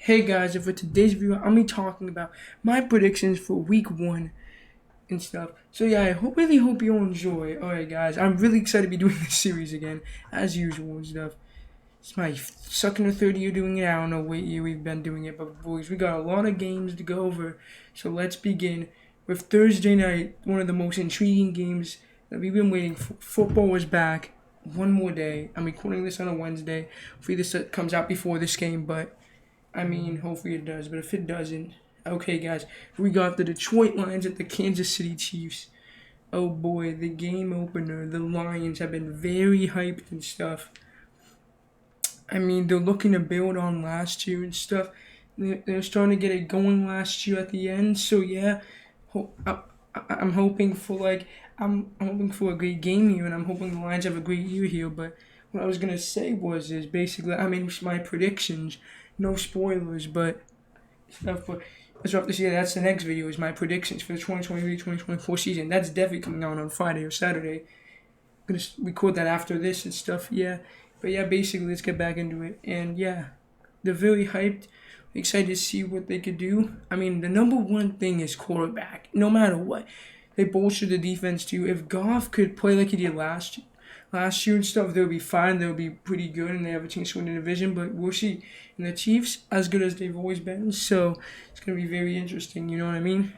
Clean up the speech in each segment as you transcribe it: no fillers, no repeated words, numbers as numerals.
Hey guys, and for today's video, I'm be talking about my predictions for week 1 and stuff. So yeah, really hope you all enjoy. Alright guys, I'm really excited to be doing this series again, as usual and stuff. It's my second or third year doing it. I don't know what year we've been doing it, but boys, we got a lot of games to go over. So let's begin with Thursday night, one of the most intriguing games that we've been waiting for. Football is back. One more day. I'm recording this on a Wednesday. Hopefully this comes out before this game, but hopefully it does, but if it doesn't, okay, guys, we got the Detroit Lions at the Kansas City Chiefs. Oh boy, the game opener. The Lions have been very hyped and stuff. They're looking to build on last year and stuff. They're starting to get it going last year at the end. So yeah, I'm hoping for I'm hoping for a great game here, and I'm hoping the Lions have a great year here. But what I was gonna say is basically my predictions. No spoilers, but stuff. But let's wrap this year. That's the next video. Is my predictions for the 2023-2024 season. That's definitely coming out on Friday or Saturday. I'm gonna record that after this and stuff. Yeah, but yeah, basically let's get back into it. And yeah, they're very hyped. Excited to see what they could do. The number one thing is quarterback. No matter what, they bolster the defense too. If Goff could play like he did last year and stuff, they'll be fine. They'll be pretty good, and they have a chance to win the division. But we'll see. And the Chiefs, as good as they've always been, so it's gonna be very interesting. You know what I mean?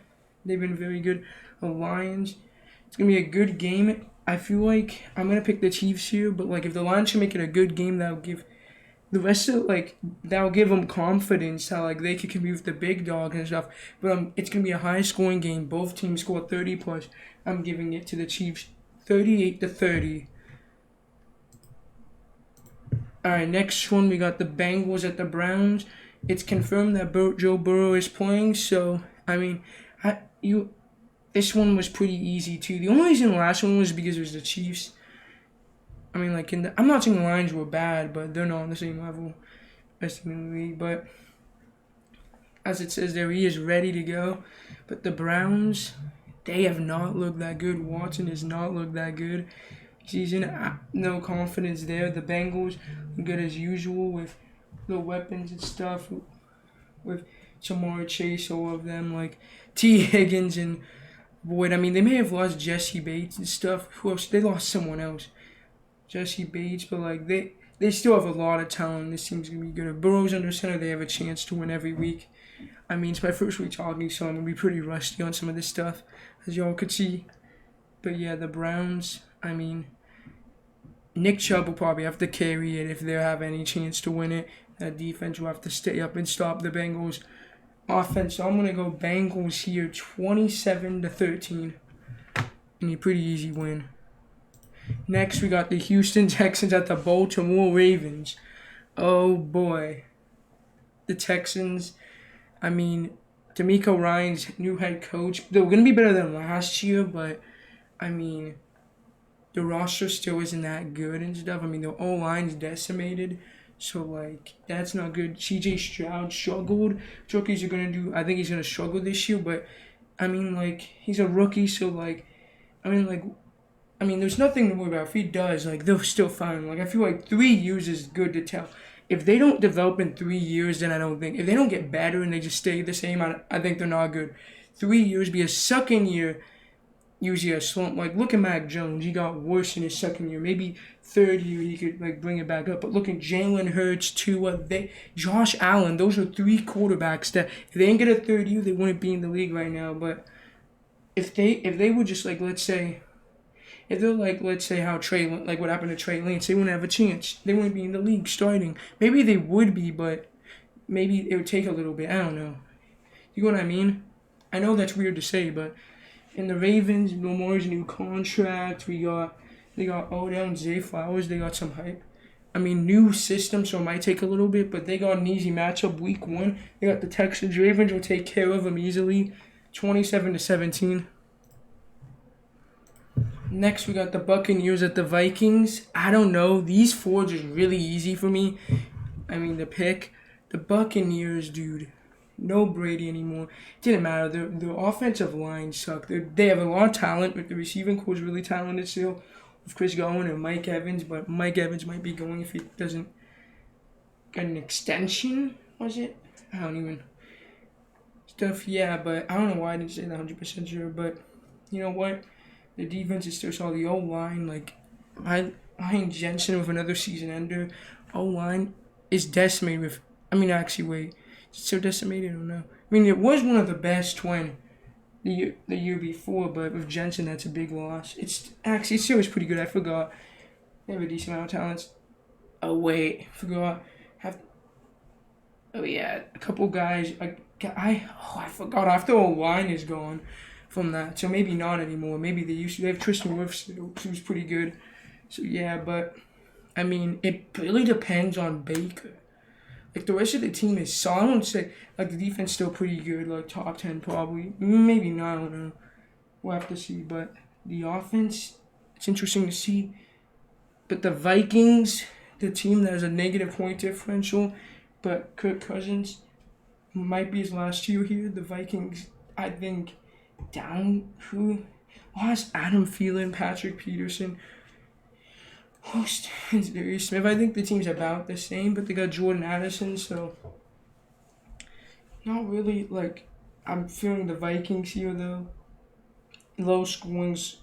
They've been very good. The Lions, it's gonna be a good game. I feel like I'm gonna pick the Chiefs here, but if the Lions can make it a good game, that'll give the rest of that'll give them confidence how they could compete with the big dog and stuff. But it's gonna be a high scoring game. Both teams score 30 plus. I'm giving it to the Chiefs, 38-30. All right, next one we got the Bengals at the Browns. It's confirmed that Joe Burrow is playing. So this one was pretty easy too. The only reason the last one was because it was the Chiefs. I'm not saying the Lions were bad, but they're not on the same level as in the league. But as it says there, he is ready to go. But the Browns, they have not looked that good. Watson has not looked that good. Season, no confidence there. The Bengals, good as usual with the weapons and stuff. With Jamar Chase, all of them, like T. Higgins and Boyd. They may have lost Jesse Bates and stuff. Who else? They lost someone else. Jesse Bates, but they still have a lot of talent. This team's gonna be good. If Burrow's under center, they have a chance to win every week. It's my first week talking, so I'm gonna be pretty rusty on some of this stuff, as y'all could see. But yeah, the Browns. Nick Chubb will probably have to carry it if they have any chance to win it. That defense will have to stay up and stop the Bengals offense. So I'm gonna go Bengals here, 27-13, and a pretty easy win. Next, we got the Houston Texans at the Baltimore Ravens. Oh boy, the Texans. DeMeco Ryans new head coach. They're gonna be better than last year, but the roster still isn't that good and stuff. The O-line's decimated, so that's not good. CJ Stroud struggled. Rookies are gonna do. I think he's gonna struggle this year, but he's a rookie, so there's nothing to worry about. If he does, they're still fine. I feel like 3 years is good to tell. If they don't develop in 3 years, then I don't think. If they don't get better and they just stay the same, I think they're not good. 3 years, be a second year, usually a slump. Look at Mac Jones. He got worse in his second year. Maybe third year he could bring it back up. But look at Jalen Hurts, Tua, Josh Allen. Those are 3 quarterbacks that if they didn't get a third year, they wouldn't be in the league right now. But if they were just let's say. If they're let's say how what happened to Trey Lance, they wouldn't have a chance. They wouldn't be in the league starting. Maybe they would be, but maybe it would take a little bit. I don't know. You know what I mean? I know that's weird to say, but in the Ravens, Lamar's new contract. They got Odell and Zay Flowers. They got some hype. New system, so it might take a little bit, but they got an easy matchup week 1. They got the Texans. Ravens will take care of them easily, 27-17. Next, we got the Buccaneers at the Vikings. I don't know. These 4 just really easy for me. The pick. The Buccaneers, dude. No Brady anymore. Didn't matter. Their offensive line sucked. They have a lot of talent, but the receiving core is really talented still. With Chris Godwin and Mike Evans, but Mike Evans might be going if he doesn't get an extension, was it? I don't even stuff. Yeah, but I don't know why I didn't say that 100% sure. But you know what? The defense is still solid. The O line, like I think Jensen with another season ender. O line is decimated with. I mean, actually, wait, is it still decimated or no? I mean, it was one of the best when the year before, but with Jensen, that's a big loss. It's actually it still was pretty good. I forgot they have a decent amount of talents. Oh wait, forgot. Have oh yeah, a couple guys. I forgot. After O line is gone from that, so maybe not anymore. Maybe they used to. They have Tristan Wirfs, who's pretty good. So yeah, but I mean, it really depends on Baker. Like the rest of the team is solid. I won't say like the defense still pretty good, like top 10 probably. Maybe not. I don't know. We'll have to see. But the offense, it's interesting to see. But the Vikings, the team that has a negative point differential, but Kirk Cousins might be his last year here. The Vikings, I think, down who lost Adam Thielen, Patrick Peterson. Host is Darius Smith. I think the team's about the same, but they got Jordan Addison, so not really like I'm feeling the Vikings here though. Low scorings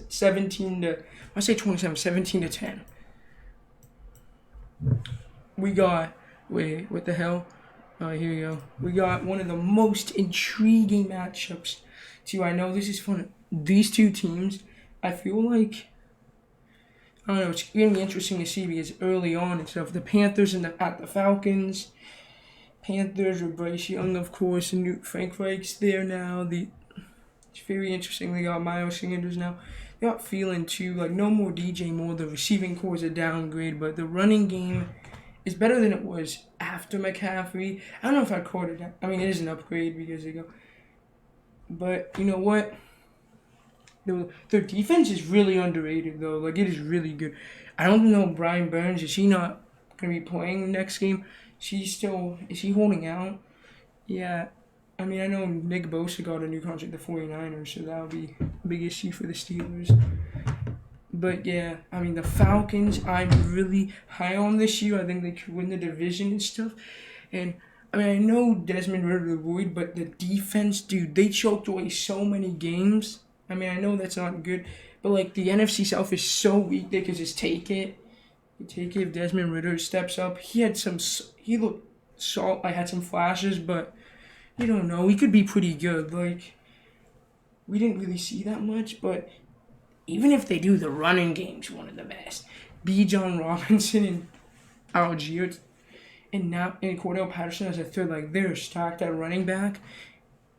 17 to I say 27, 17 to 10. We got wait, what the hell? Oh, here we go. We got one of the most intriguing matchups too. I know this is fun. These two teams, I feel like I don't know. It's gonna be interesting to see because early on and stuff, the Panthers at the Falcons. Panthers with Bryce Young, of course, and Frank Reich's there now. It's very interesting. They got Miles Sanders now. They got Thielen too. Like no more DJ Moore. The receiving core is a downgrade, but the running game is better than it was after McCaffrey. I don't know if I'd call it. I mean, it is an upgrade because they go. But you know what? Their defense is really underrated though. Like it is really good. I don't know Brian Burns. Is he not gonna be playing the next game? Is he holding out? Yeah. I mean I know Nick Bosa got a new contract with the 49ers, so that'll be a big issue for the Steelers. But yeah, I mean the Falcons I'm really high on this year. I think they could win the division and stuff. And I mean I know Desmond Ritter Lloyd, but the defense, dude, they choked away so many games. I mean, I know that's not good, but like the NFC South is so weak they could just take it. You take it if Desmond Ritter steps up. He looked salt. I had some flashes, but you don't know. He could be pretty good. Like we didn't really see that much, but even if they do, the running game's one of the best. John Robinson and Algier, and Cordell Patterson as a third. Like they're stacked at running back.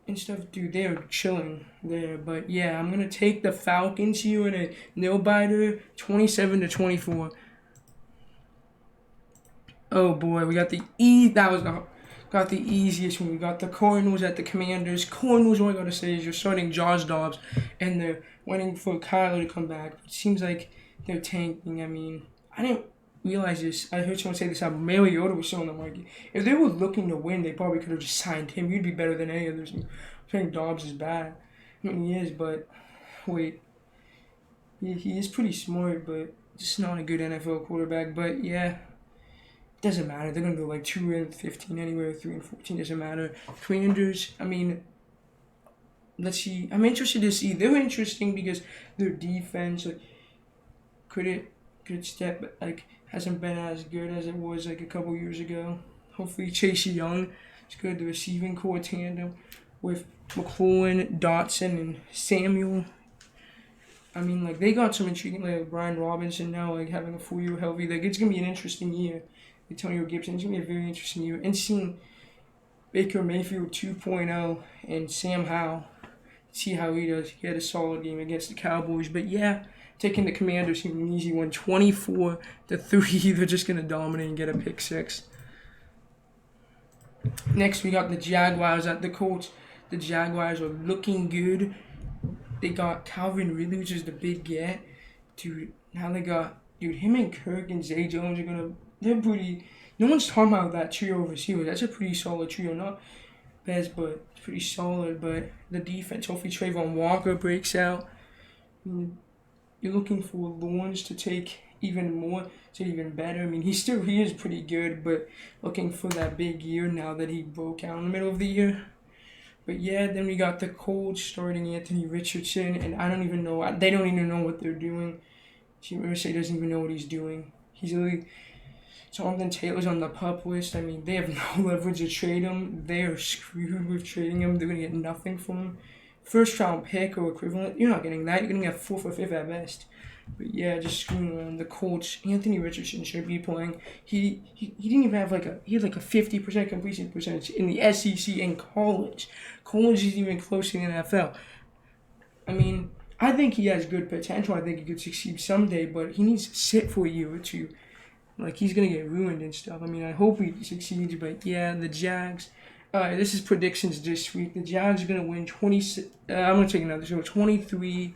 And stuff, dude, they're chilling there. But yeah, I'm gonna take the Falcons here in a nail biter, 27-24. Oh boy, we got got the easiest one. We got the Cardinals at the Commanders. Cardinals, all I gotta say is you're starting Josh Dobbs, and they're waiting for Kyler to come back. It seems like they're tanking. I mean, I didn't realize this. I heard someone say this. Mariota was still in the market. If they were looking to win, they probably could have just signed him. He'd be better than any others. I'm saying Dobbs is bad. I mean, he is, but wait. He is pretty smart, but just not a good NFL quarterback. But yeah, it doesn't matter. They're going to go like 2-15 anyway, 3-14. Doesn't matter. Commanders, I mean, let's see. I'm interested to see. They're interesting because their defense, like, could step, but like, hasn't been as good as it was like a couple years ago. Hopefully Chase Young is good. The receiving core tandem with McLaurin, Dotson, and Samuel. I mean, like they got some intriguing, like Brian Robinson now, like having a full year healthy. Like it's gonna be an interesting year. Antonio Gibson, it's gonna be a very interesting year. And seeing Baker Mayfield 2.0 and Sam Howell, see how he does. He had a solid game against the Cowboys, but yeah. Taking the Commanders, an easy one, 24-3. They're just gonna dominate and get a pick six. Next, we got the Jaguars at the Colts. The Jaguars are looking good. They got Calvin Ridley, which is the big get. Dude, now they got him and Kirk and Zay Jones they're pretty. No one's talking about that trio of receivers. That's a pretty solid trio, not best, but it's pretty solid. But the defense, hopefully Trayvon Walker breaks out. You're looking for Lawrence to take even more, to even better. I mean, he is pretty good, but looking for that big year now that he broke out in the middle of the year. But yeah, then we got the Colts starting Anthony Richardson, and I don't even know. They don't even know what they're doing. Jim Irsay doesn't even know what he's doing. He's really. Jonathan Taylor's on the pup list. I mean, they have no leverage to trade him. They are screwed with trading him. They're going to get nothing from him. First round pick or equivalent, you're not getting that. You're going to get fourth or fifth at best. But yeah, just screwing around. The Colts, Anthony Richardson should be playing. He didn't even have he had like a 50% completion percentage in the SEC and college. College isn't even close to the NFL. I mean, I think he has good potential. I think he could succeed someday, but he needs to sit for a year or two. Like, he's going to get ruined and stuff. I mean, I hope he succeeds, but yeah, the Jags. This is predictions this week. The Jags are going to win 26. I'm going to take another. So 23-10.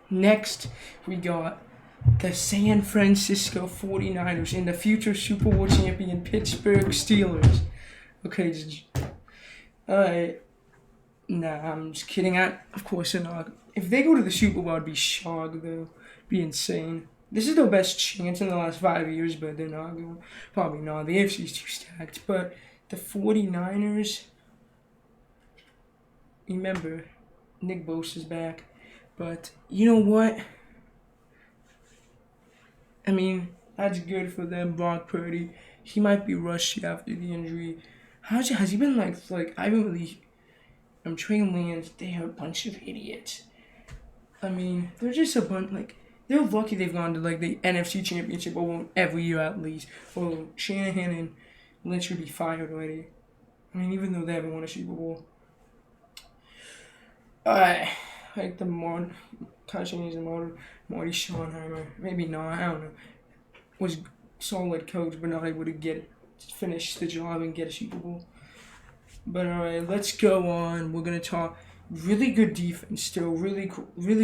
Next, we got the San Francisco 49ers and the future Super Bowl champion Pittsburgh Steelers. Okay, alright. Nah, I'm just kidding. Of course they're not. If they go to the Super Bowl, I'd be shocked, though. Be insane. This is their best chance in the last 5 years, but they're not going. Probably not. The AFC is too stacked. But the 49ers, remember, Nick Bosa's back. But you know what? I mean, that's good for them. Brock Purdy, he might be rusty after the injury. Has he been like I haven't really. Trey Lance, they are a bunch of idiots. I mean, they're just a bunch, they're lucky they've gone to, the NFC Championship every year at least. Or Shanahan and Lynch should be fired already. I mean, even though they haven't won a Super Bowl. Like the Marty Schottenheimer. Maybe not, I don't know. Was solid coach, but not able to finish the job and get a Super Bowl. But alright, let's go on. We're gonna talk really good defense still, really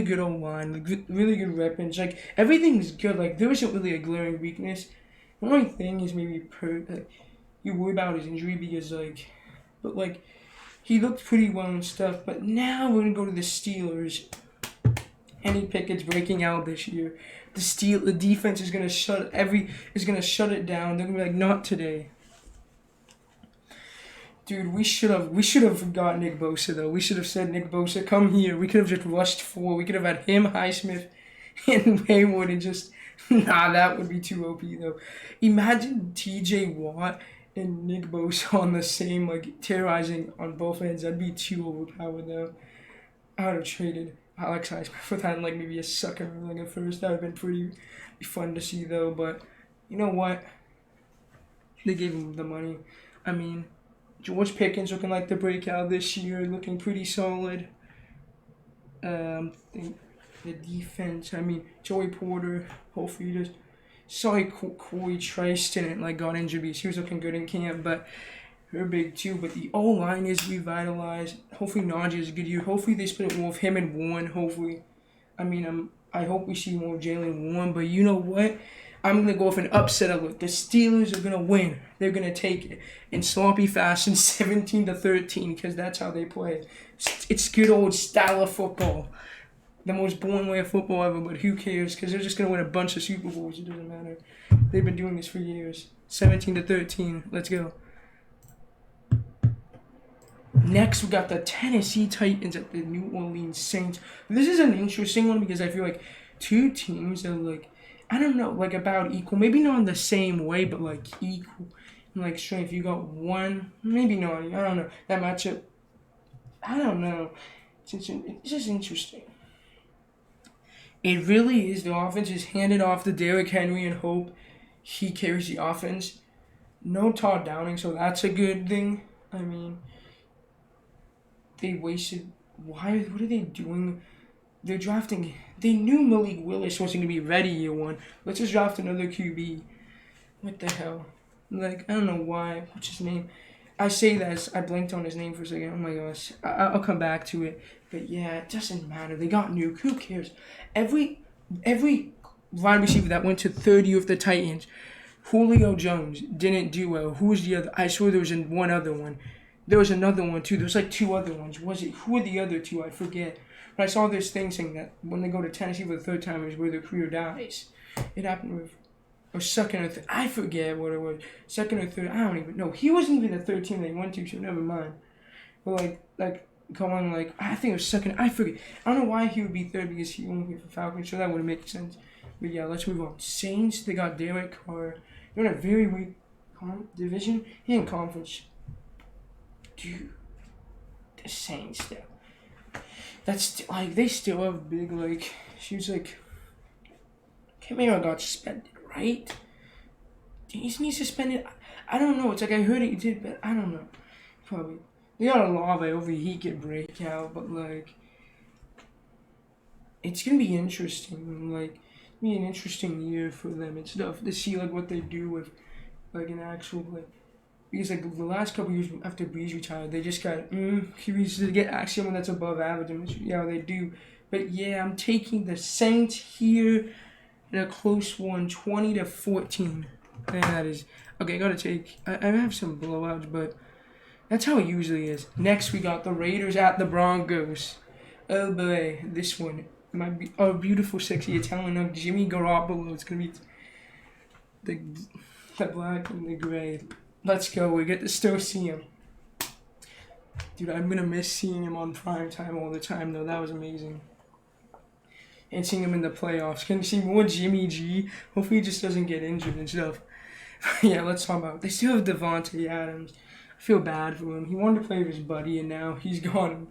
good O-line, really good weapons. Everything's good. There isn't really a glaring weakness. The only thing is maybe you worry about his injury because he looked pretty well and stuff. But now we're gonna go to the Steelers. Kenny Pickett's breaking out this year. The defense is gonna shut it down. They're gonna be not today. Dude, we should have got Nick Bosa, though. We should have said, Nick Bosa, come here. We could have just rushed 4. We could have had him, Highsmith, and Haywood, and just... Nah, that would be too OP, though. Imagine T.J. Watt and Nick Bosa on the same, terrorizing on both ends. That'd be too overpowered, though. I would have traded Alex Highsmith for that, maybe a second or a first. That would have been pretty fun to see, though. But, you know what? They gave him the money. I mean... George Pickens looking like the breakout this year, looking pretty solid. The defense, Joey Porter, hopefully just... Sorry, Corey Trice didn't got injured because he was looking good in camp, but they're big too. But the O-line is revitalized. Hopefully Najee is a good year. Hopefully they split it more with him and Warren, hopefully. I hope we see more of Jalen Warren, but you know what? I'm going to go with an upset alert. The Steelers are going to win. They're going to take it in sloppy fashion, 17-13, because that's how they play. It's good old style of football. The most boring way of football ever, but who cares? Because they're just going to win a bunch of Super Bowls. It doesn't matter. They've been doing this for years. 17-13. Let's go. Next, we got the Tennessee Titans at the New Orleans Saints. This is an interesting one because I feel like two teams are I don't know, about equal. Maybe not in the same way, but equal. Strength. You got one, maybe not. I don't know. That matchup, I don't know. It's just interesting. It really is. The offense is handed off to Derrick Henry and hope he carries the offense. No Todd Downing, so that's a good thing. They wasted. What are they doing? They're drafting. They knew Malik Willis wasn't going to be ready year one. Let's just draft another QB. What the hell? I don't know why. What's his name? I say that. I blanked on his name for a second. Oh my gosh. I'll come back to it. But yeah, it doesn't matter. They got Nuke. Who cares? Every wide receiver that went to third year of the Titans, Julio Jones didn't do well. Who was the other? I swear there was one other one. There was another one too. There was 2 other ones. Who were the other 2? I forget. But I saw this thing saying that when they go to Tennessee for the third time is where their career dies. It happened with, or second or third, I forget what it was. Second or third, I don't even know. He wasn't even the third team they went to, so never mind. But going I think it was second, I forget. I don't know why he would be third because he only played for Falcons, so that wouldn't make sense. But yeah, let's move on. Saints, they got Derek Carr. They're in a very weak division and conference. Dude, the Saints, though. That's they still have big she was Camaro got suspended, right? Isn't he suspended? I don't know. It's I heard he did, but I don't know. Probably. They got a lava over he could break out, but it's gonna be interesting. Be an interesting year for them and stuff to see what they do with an actual because the last couple years after Breeze retired, they just got he needs to get actually someone that's above average, and yeah, they do. But yeah, I'm taking the Saints here in a close one, 20-14. And that is okay. I gotta take. I have some blowouts, but that's how it usually is. Next, we got the Raiders at the Broncos. Oh boy, this one might be beautiful, sexy Italian of Jimmy Garoppolo. It's gonna be the black and the gray. Let's go. We get to still see him. Dude, I'm gonna miss seeing him on prime time all the time, though. That was amazing. And seeing him in the playoffs. Can you see more Jimmy G? Hopefully he just doesn't get injured and stuff. Yeah, let's talk about it. They still have Devontae Adams. I feel bad for him. He wanted to play with his buddy, and now he's gone.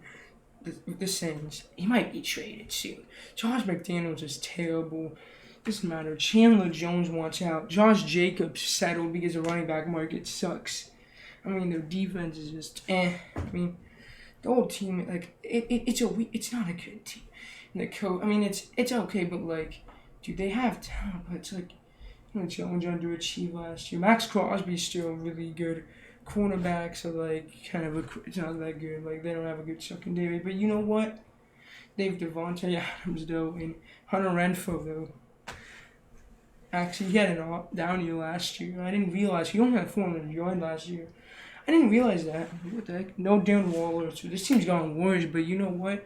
The Saints. He might be traded soon. Josh McDaniels is terrible. Doesn't matter. Chandler Jones wants out. Josh Jacobs settled because the running back market sucks. I mean, their defense is just I mean, the whole team it's not a good team. And the coach, I mean, it's okay, but dude, they have talent, but it's Jones underachieved last year. Max Crosby's still really good. Cornerbacks are it's not that good. They don't have a good secondary. But you know what? They have Devontae Adams though, and Hunter Renfrow though. Actually, he had an down year last year. I didn't realize he only had 400 yards last year. I didn't realize that. What the heck? No Darren Waller. So this team's gotten worse. But you know what?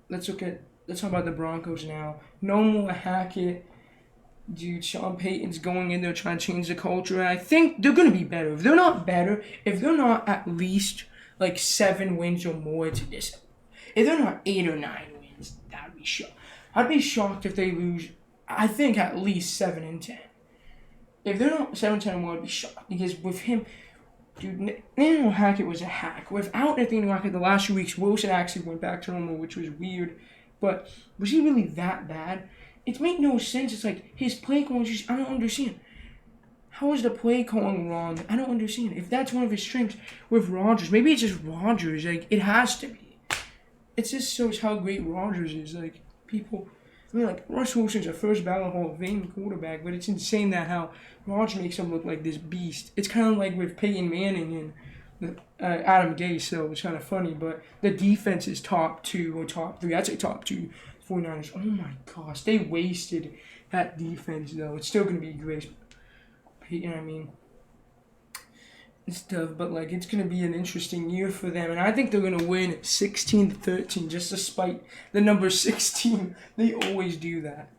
Let's talk about the Broncos now. No more Hackett. Dude, Sean Payton's going in there trying to change the culture. And I think they're going to be better. If they're not at least 7 wins or more to this. If they're not 8 or 9 wins, that'd be shocked. I'd be shocked if they lose. I think at least 7-10. If they're not 7-10 more, I'd be shocked. Because with him, dude, Nathaniel Hackett was a hack. Without Nathaniel Hackett, the last 2 weeks, Wilson actually went back to normal, which was weird. But was he really that bad? It made no sense. It's his play calling just, I don't understand. How is the play calling wrong? I don't understand. If that's one of his strengths with Rodgers, maybe it's just Rodgers. It has to be. It just shows how great Rodgers is. People... I mean, Russell Wilson's a first ballot Hall of Fame quarterback, but it's insane that how Rodgers makes him look like this beast. It's kind of like with Peyton Manning and Adam Gase, so it's kind of funny, but the defense is top 2 or top 3. I'd say top 2 49ers. Oh my gosh, they wasted that defense, though. It's still going to be great. Peyton, I mean, and stuff, but it's going to be an interesting year for them, and I think they're going to win 16-13 just despite the number 16. They always do that.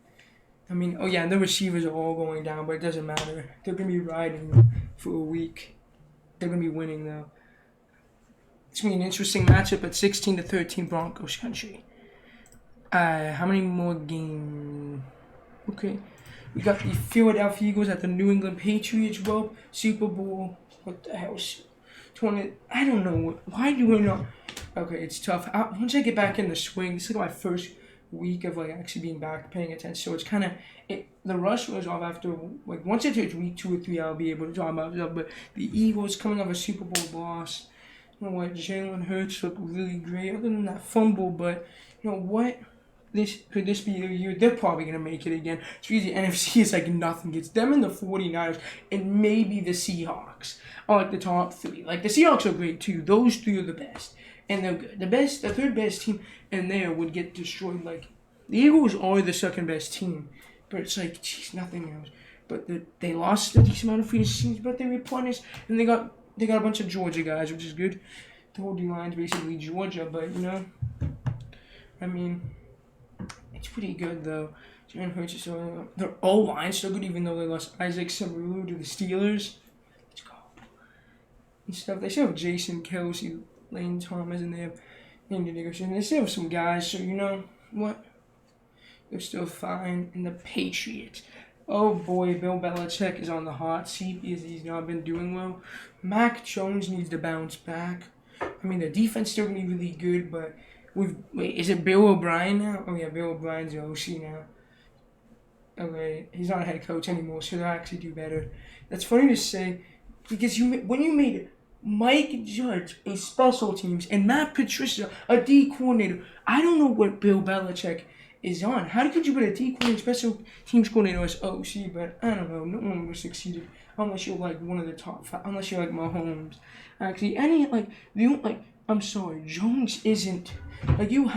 I mean, oh yeah, and the receivers are all going down, but it doesn't matter. They're going to be riding for a week. They're going to be winning, though. It's going to be an interesting matchup at 16-13 Broncos country. How many more games? Okay. We got the Philadelphia Eagles at the New England Patriots, Rob. Super Bowl. What the hell? 20. I don't know. Why do we not? Okay, it's tough. Once I get back in the swing, this is my first week of actually being back paying attention. So it's kind of the rush was off after once it hits week 2 or 3, I'll be able to talk about stuff. But the Eagles coming off a Super Bowl loss. You know what? Jalen Hurts looked really great. Other than that fumble, but you know what? Could this be the year? They're probably going to make it again. It's because the NFC is nothing. It's them and the 49ers and maybe the Seahawks are the top 3. The Seahawks are great too. Those 3 are the best. And they're good. The third best team in there would get destroyed. The Eagles are the second best team. But it's geez, nothing else. But they lost a decent amount of free teams, but they replenished. And they got a bunch of Georgia guys, which is good. The whole D-line's basically Georgia, but you know. I mean, it's pretty good though. Jalen Hurts is still their O line still good, even though they lost Isaac Samarulu to the Steelers. Let's go and stuff. They still have Jason Kelsey, Lane Thomas, and they have Andy Dickerson. They still have some guys, so you know what? They're still fine. And the Patriots. Oh boy, Bill Belichick is on the hot seat because he's not been doing well. Mac Jones needs to bounce back. I mean, the defense still gonna be really good, but wait, is it Bill O'Brien now? Oh yeah, Bill O'Brien's the OC now. Okay, he's not a head coach anymore, so they'll actually do better. That's funny to say because when you made Mike Judge a special teams and Matt Patricia a D coordinator, I don't know what Bill Belichick is on. How could you put a D coordinator, special teams coordinator as OC? But I don't know. No one would have succeeded unless you're like one of the top five. Unless you're like Mahomes. Actually, I'm sorry, Jones isn't like you.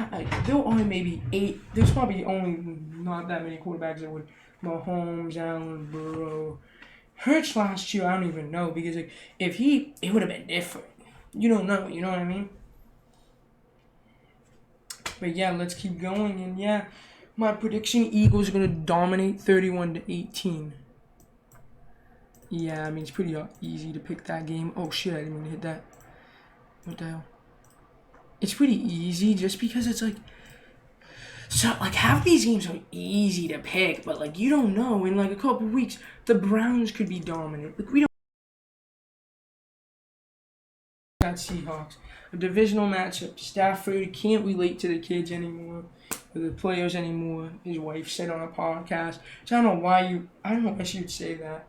There are maybe 8. There's probably only not that many quarterbacks that would Mahomes, Allen, Burrow, Hurts last year. I don't even know because like if it would have been different. You don't know. You know what I mean? But yeah, let's keep going. And yeah, my prediction: Eagles are gonna dominate 31-18. Yeah, I mean it's pretty easy to pick that game. Oh shit, I didn't mean to hit that. What the hell? It's pretty easy just because it's like, so like half these games are easy to pick, but like you don't know in like a couple weeks the Browns could be dominant. Like we don't got Seahawks, a divisional matchup. Stafford can't relate to the kids anymore, or the players anymore. His wife said on a podcast. So I don't know why she would say that.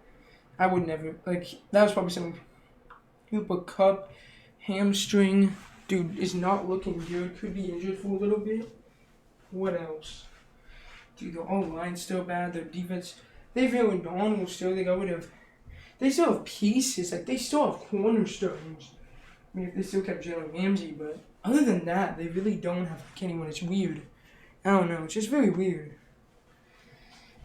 I would never that was probably something. Cooper Kupp, hamstring. Dude is not looking good. Could be injured for a little bit. What else? Dude, the O-line's still bad. Their defense, they've Aaron Donald still. They still have pieces. Like, they still have cornerstones. I mean, if they still kept Jalen Ramsey, but other than that, they really don't have anyone. It's weird. I don't know. It's just very weird.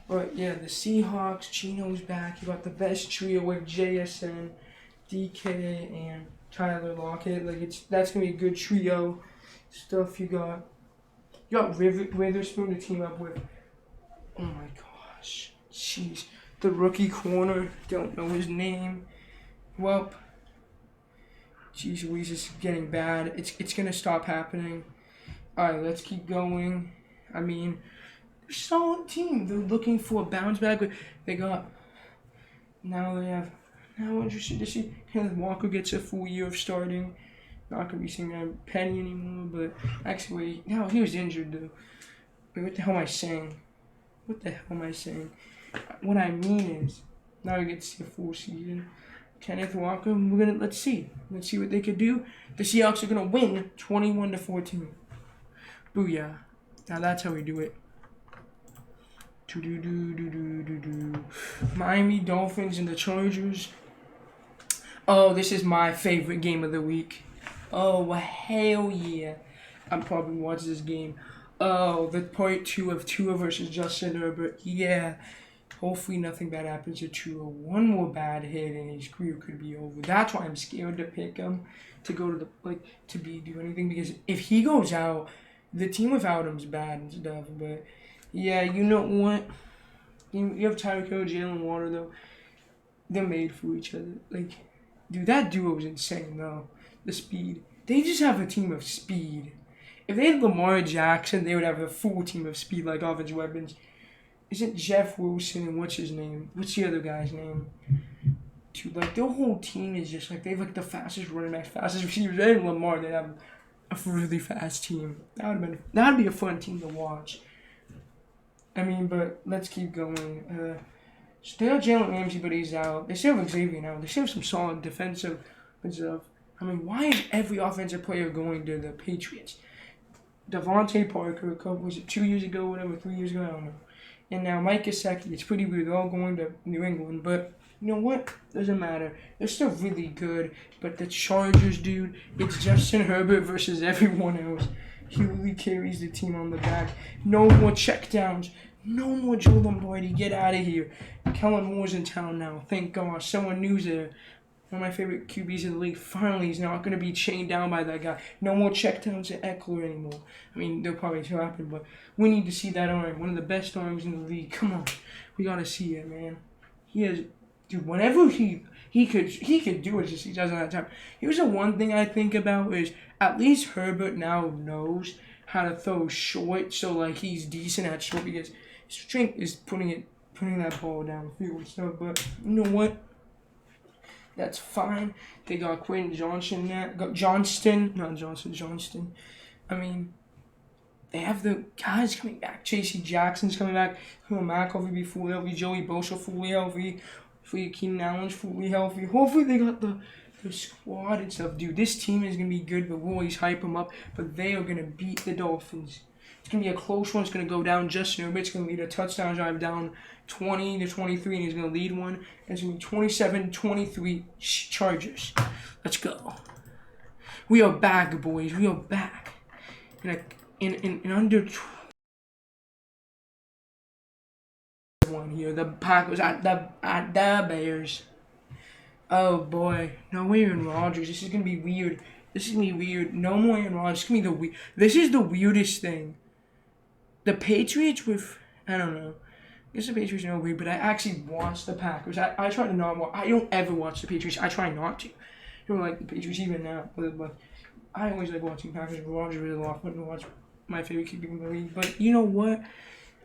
But, yeah, the Seahawks, Chino's back. You got the best trio with JSN, DK, and Tyler Lockett. That's gonna be a good trio. Stuff you got Witherspoon to team up with. Oh my gosh, jeez, the rookie corner. Don't know his name. Well, jeez, Louise is getting bad. It's gonna stop happening. All right, let's keep going. I mean, they're a solid team. They're looking for a bounce back. Now interested to see Kenneth Walker gets a full year of starting. Not gonna be seeing Penny anymore, but actually, no, he was injured though. Wait, what the hell am I saying? What I mean is, now we get to see a full season. Kenneth Walker, let's see what they could do. The Seahawks are gonna win 21-14. Booyah! Now that's how we do it. Miami Dolphins and the Chargers. Oh, this is my favorite game of the week. Oh, hell yeah. I'm probably watching this game. Oh, the part 2 of Tua versus Justin Herbert. Yeah. Hopefully nothing bad happens to Tua. One more bad hit and his career could be over. That's why I'm scared to pick him to go to do anything. Because if he goes out, the team without him's bad and stuff. But yeah, you know what? You have Tyreek Hill, Jalen Water though. They're made for each other. Dude, that duo is insane, though. The speed. They just have a team of speed. If they had Lamar Jackson, they would have a full team of speed, like offensive weapons. Isn't Jeff Wilson and what's his name? What's the other guy's name? Dude, their whole team is just, they have, the fastest running backs, fastest receivers. They and Lamar, they have a really fast team. That'd be a fun team to watch. I mean, but let's keep going. They have Jalen Ramsey, but he's out. They still have Xavier now. They still have some solid defensive stuff. I mean, why is every offensive player going to the Patriots? Devontae Parker, 2 years ago, 3 years ago, I don't know. And now Mike Gesicki. It's pretty weird. They're all going to New England, but you know what? Doesn't matter. They're still really good. But the Chargers, dude, it's Justin Herbert versus everyone else. He really carries the team on the back. No more checkdowns. No more Joe Lombardi. Get out of here. Kellen Moore's in town now. Thank God. Someone new's there. one of my favorite QBs in the league. Finally, he's not going to be chained down by that guy. No more checkdowns to Eckler anymore. I mean, they'll probably still happen, but we need to see that arm. One of the best arms in the league. Come on. We got to see it, man. He has, dude, whenever he could do it, just he doesn't have time. Here's the one thing I think about is at least Herbert now knows how to throw short, so like he's decent at short because his strength is putting that ball downfield and stuff. But you know what? That's fine. They got Quentin Johnston now. Got Johnston. Not Johnson, Johnston. I mean, they have the guys coming back. J.C. Jackson's coming back. Hill McCollum be fully healthy. Joey Bosa fully healthy. Hopefully Keenan Allen's fully healthy. Hopefully they got the squad and stuff. Dude, this team is going to be good, but we'll always hype them up. But they are going to beat the Dolphins. It's going to be a close one. It's going to go down. Justin Herbert's going to lead a touchdown drive down 20-23, and he's going to lead one. And it's going to be 27-23 Chargers. Let's go. We are back, boys. We are back. In under one here. The Packers at the Bears. Oh boy, no Aaron Rodgers. This is gonna be weird. This is gonna be weird. No more Aaron Rodgers. This is the weirdest thing. The Patriots with I don't know. I guess the Patriots are no weird, but I actually watch the Packers. I try to not watch. I don't ever watch the Patriots. I try not to. I don't like the Patriots even now, but I always like watching Packers. Rodgers really a lot fun to watch. My favorite QB in the league. But you know what?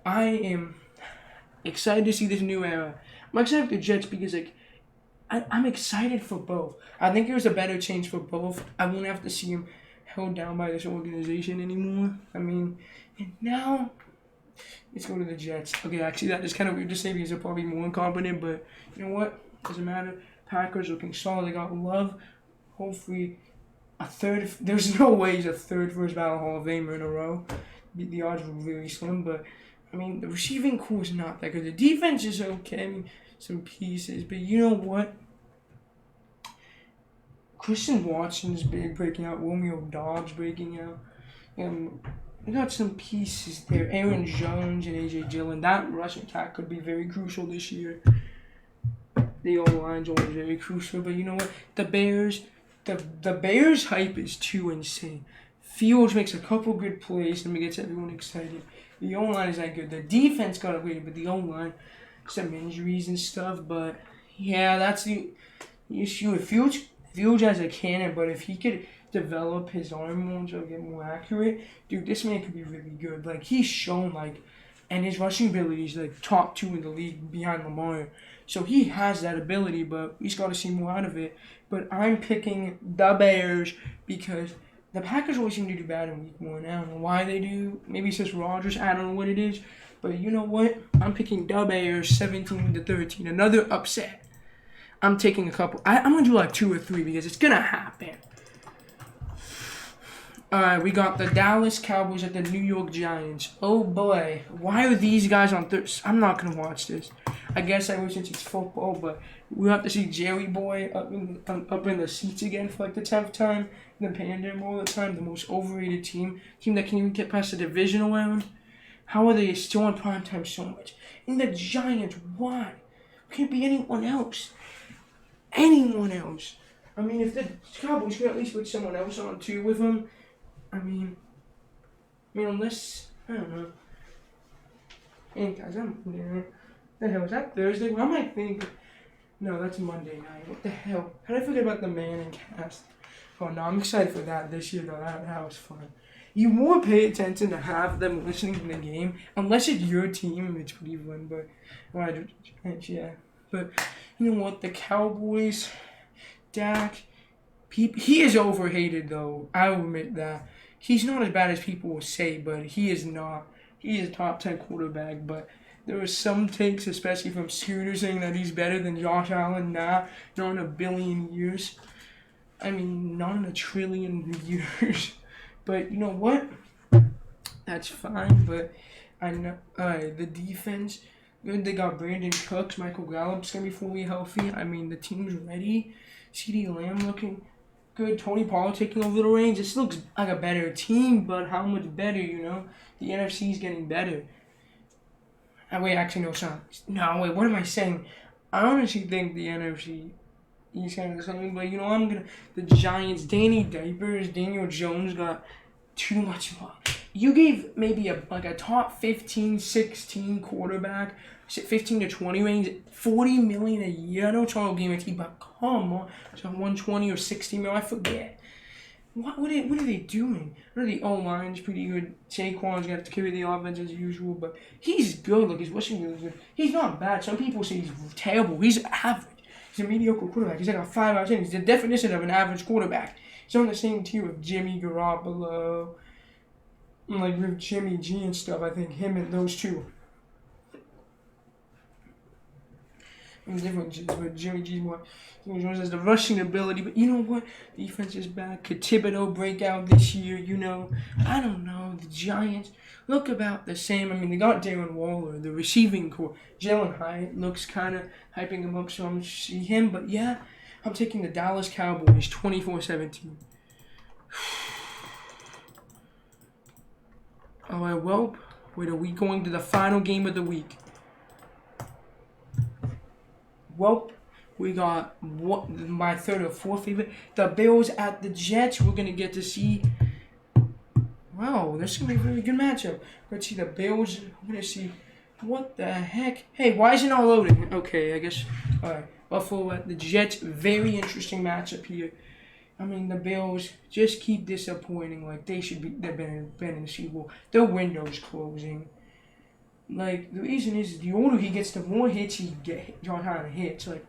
I am excited to see this new era. I'm excited for the Jets because I'm excited for both. I think there's a better change for both. I won't have to see him held down by this organization anymore. I mean, and now let's go to the Jets. Okay, actually that is kind of weird to say because they're probably more incompetent, but you know what? Doesn't matter. Packers looking solid. They got Love. Hopefully a third. There's no way he's a third first ballot Hall of Famer in a row. The odds were really slim, but I mean the receiving core is not that good. The defense is okay. I mean some pieces, but you know what? Christian Watson's big breaking out. Romeo Dobbs breaking out. We got some pieces there. Aaron Jones and AJ Dillon. That rushing attack could be very crucial this year. The O-line's always very crucial, but you know what? The Bears. The Bears hype is too insane. Fields makes a couple good plays and gets everyone excited. The O-line is not good. The defense got upgraded, but the O-line, some injuries and stuff. But yeah, that's the issue. Fields has a cannon, but if he could develop his arm more to get more accurate, dude, this man could be really good. Like he's shown and his rushing ability is top 2 in the league behind Lamar. So he has that ability, but he's got to see more out of it. But I'm picking the Bears because the Packers always seem to do bad in week 1. I don't know why they do. Maybe it's just Rodgers. I don't know what it is. But you know what? I'm picking the Bears 17-13. Another upset. I'm taking a couple. I'm going to do 2 or 3 because it's going to happen. Alright, we got the Dallas Cowboys at the New York Giants. Oh boy, why are these guys on Thursday? I'm not going to watch this. I guess I will since it's football, but we have to see Jerry Boy up in the seats again for the 10th time. And then paying them all the time. The most overrated team that can even get past the divisional round. How are they still on primetime so much? And the Giants, why? Can't be anyone else. Anyone else. I mean, if the Cowboys could at least put someone else on too with them. I mean, unless, I don't know. Hey guys, the hell, is that Thursday? Why am I thinking? No, that's Monday night. What the hell? How did I forget about the Manning cast? Oh no, I'm excited for that this year though. That was fun. You more pay attention to have them listening to the game, unless it's your team, it's Cleveland, but, yeah. But, you know what, the Cowboys, Dak, he is overhated though, I will admit that. He's not as bad as people will say, but he is not. He is a top 10 quarterback, but there are some takes, especially from Scooter, saying that he's better than Josh Allen. Not in a billion years. I mean, not in a trillion years. But you know what? That's fine, but I know the defense, good. They got Brandon Cooks, Michael Gallup's going to be fully healthy. I mean, the team's ready. CeeDee Lamb looking good. Tony Pollard taking over the reins. This looks like a better team, but how much better, you know? The NFC is getting better. Wait, actually, no, sorry. No, wait, what am I saying? I honestly think the NFC he's kind of the same. But the Giants. Daniel Jones got too much love. You gave maybe a top 15, 16 quarterback, 15 to 20 range, $40 million a year. I know it's all guaranteed, but come on, so 120 or 60 mil, I forget. What are they doing? The O-line's pretty good. Saquon's got to carry the offense as usual, but he's good. Like, he's rushing really good. He's not bad. Some people say he's terrible. He's average. He's a mediocre quarterback. He's like a 5 out of 10. He's the definition of an average quarterback. He's on the same tier with Jimmy Garoppolo, like with Jimmy G and stuff. I think him and those two. The difference is with Jimmy G's more. Jones has the rushing ability, but you know what? Defense is bad. Could Thibodeau break out this year? I don't know. The Giants look about the same. I mean, they got Darren Waller, the receiving core. Jalen Hyatt looks kind of hyping him up, so I'm going to see him. But yeah, I'm taking the Dallas Cowboys 24-17. All right, well, wait, are we going to the final game of the week? Well, we got my third or fourth favorite, the Bills at the Jets. We're going to get to see, wow, this is going to be a very good matchup. Let's see the Bills. We're going to see, what the heck? Hey, why isn't it all loading? Okay, I guess, all right. Buffalo at the Jets, very interesting matchup here. I mean, the Bills just keep disappointing. Like, they've been in the Super Bowl. Their window's closing. Like, the reason is the older he gets, the more hits he gets. John Howard hits. Like,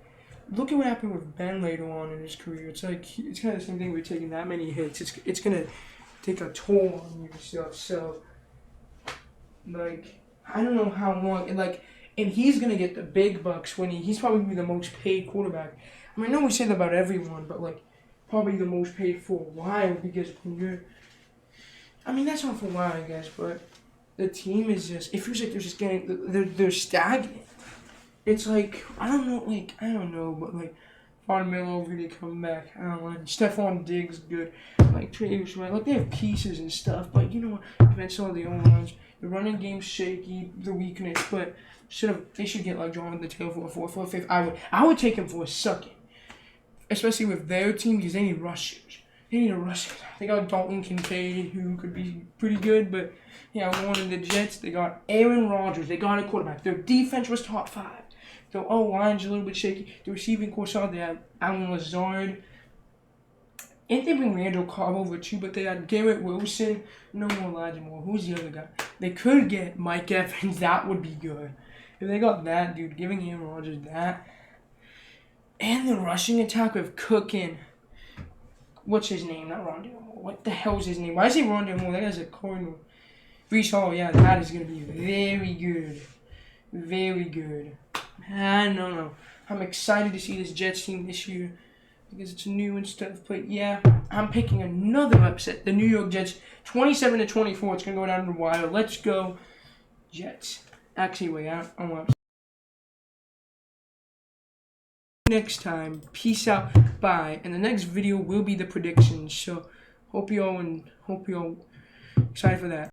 look at what happened with Ben later on in his career. It's like, it's kind of the same thing with taking that many hits. It's going to take a toll on yourself. So, like, I don't know how long. And he's going to get the big bucks when he's probably the most paid quarterback. I mean, I know we say that about everyone, but, like, probably the most paid for a while because when you're. I mean, that's not for a while, I guess, but. The team is just, it feels like they're just they're stagnant. It's like, I don't know, but like, Von Miller really come back. I don't know, Stephon Diggs good. Like, Travis White, like, they have pieces and stuff, but you know what, eventually the O-lines, the running game's shaky, the weakness, but they should get like Jonathan Taylor for a fourth or fifth. I would take him for a second, especially with their team because they need rushers. They need a rusher. They got Dalton Kincaid, who could be pretty good, but yeah, one of the Jets. They got Aaron Rodgers. They got a quarterback. Their defense was top 5. Their O-line's a little bit shaky. The receiving core they had Allen Lazard. And they bring Randall Cobb over too, but they had Garrett Wilson. No more Elijah Moore. Who's the other guy? They could get Mike Evans. That would be good. If they got that, dude, giving Aaron Rodgers that. And the rushing attack with Cook and what's his name? Not Rondale Moore. What the hell's his name? Why is he Rondale Moore? That guy's a corner. Breece Hall, yeah, that is going to be very good. Very good. I don't know. I'm excited to see this Jets team this year because it's new and stuff. But yeah, I'm picking another upset. The New York Jets, 27-24. It's going to go down to the wire. Let's go, Jets. Actually, wait, I'm upset. Next time, peace out, bye, and the next video will be the predictions. So hope you all excited for that.